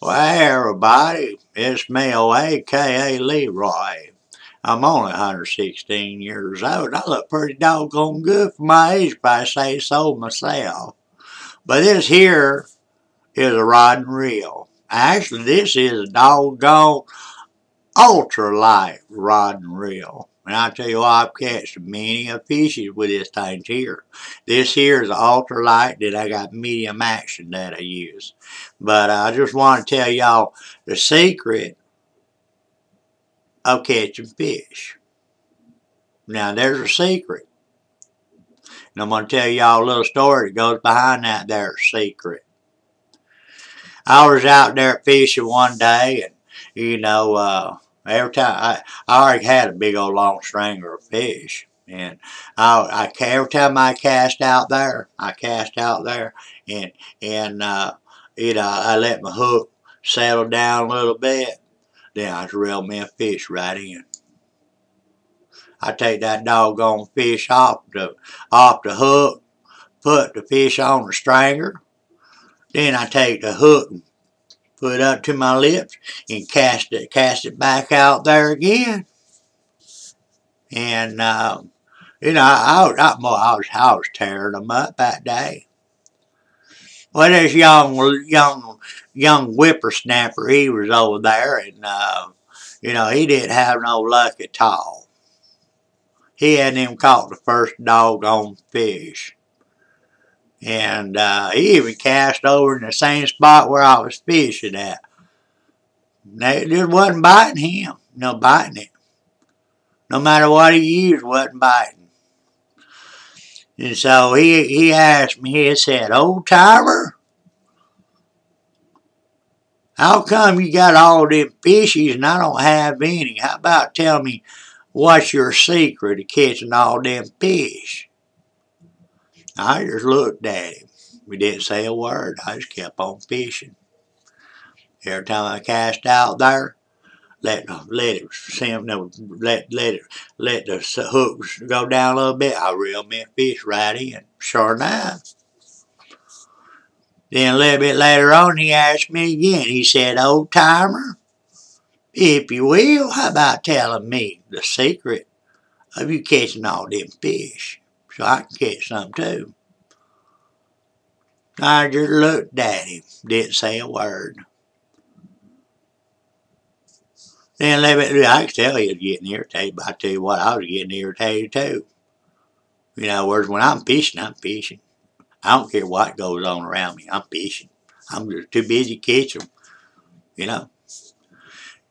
Well, hey everybody, it's me, aka Leroy. I'm only 116 years old. I look pretty doggone good for my age, if I say so myself. But this here is a rod and reel. Actually, this is a doggone ultralight rod and reel. And I tell you what, I've catched many a fishes with this thing here. This here is an ultralight that I got medium action that I use. But I just want to tell y'all the secret of catching fish. Now there's a secret. And I'm going to tell y'all a little story that goes behind that there secret. I was out there fishing one day and, every time I already had a big old long stringer of fish, and every time I cast out there, and I let my hook settle down a little bit, then I just reel me a fish right in. I take that doggone fish off the hook, put the fish on the stringer, then I take the hook and put it up to my lips and cast it back out there again. And I was tearing them up that day. Well, this young whippersnapper, he was over there, and he didn't have no luck at all. He hadn't even caught the first doggone fish. And he even cast over in the same spot where I was fishing at. It just wasn't biting him. Biting it. No matter what he used, wasn't biting. And so he asked me, he said, "Old timer, how come you got all them fishies and I don't have any? How about tell me what's your secret of catching all them fish?" I just looked at him. We didn't say a word. I just kept on fishing. Every time I cast out there, let the hooks go down a little bit, I reel me a fish right in. Sure enough. Then a little bit later on, he asked me again. He said, "Old timer, if you will, how about telling me the secret of you catching all them fish so I can catch some too?" I just looked at him, didn't say a word. Then I could tell he was getting irritated, but I tell you what, I was getting irritated too. Whereas when I'm fishing, I'm fishing. I don't care what goes on around me, I'm fishing. I'm just too busy catching them,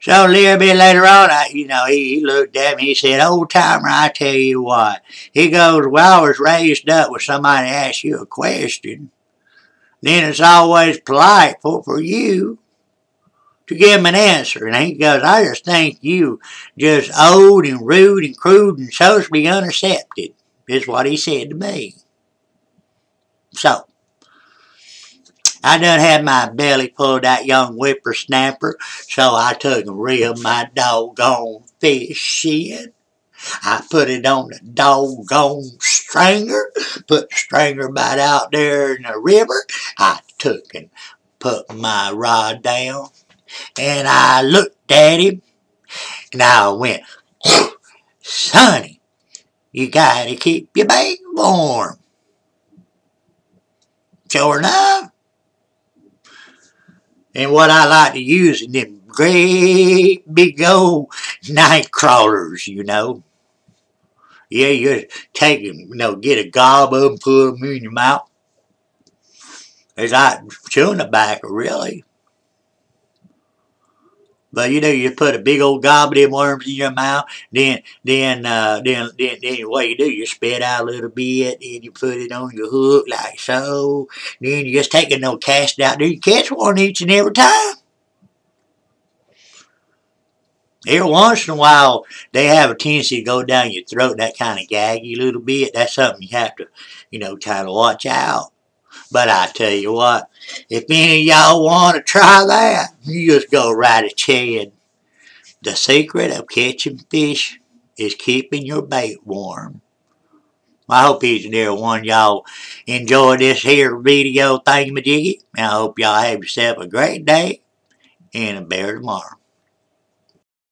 So a little bit later on, he looked at me, he said, "Old timer, I tell you what." He goes, "Well, I was raised up with somebody asks you a question, then it's always polite for you to give him an answer." And he goes, "I just think you just old and rude and crude and socially unaccepted," is what he said to me. So, I done had my belly full of that young whippersnapper, so I took and reeled my doggone fish in. I put it on the doggone stringer, put the stringer right out there in the river. I took and put my rod down, and I looked at him, and I went, "Sonny, you gotta keep your bait warm." Sure enough. And what I like to use is them great big old night crawlers, Yeah, you take them, get a gob of them, put them in your mouth. It's like chewing tobacco, really. But you put a big old gob of them worms in your mouth, then what you do, you spit out a little bit, then you put it on your hook like so, then you just take it and cast it out there, you catch one each and every time. Every once in a while, they have a tendency to go down your throat, that kind of gag you a little bit. That's something you have to, kind of watch out. But I tell you what, if any of y'all want to try that, you just go right ahead. The secret of catching fish is keeping your bait warm. I hope each and every one of y'all enjoyed this here video thingamajiggy. And I hope y'all have yourself a great day. and a bear tomorrow.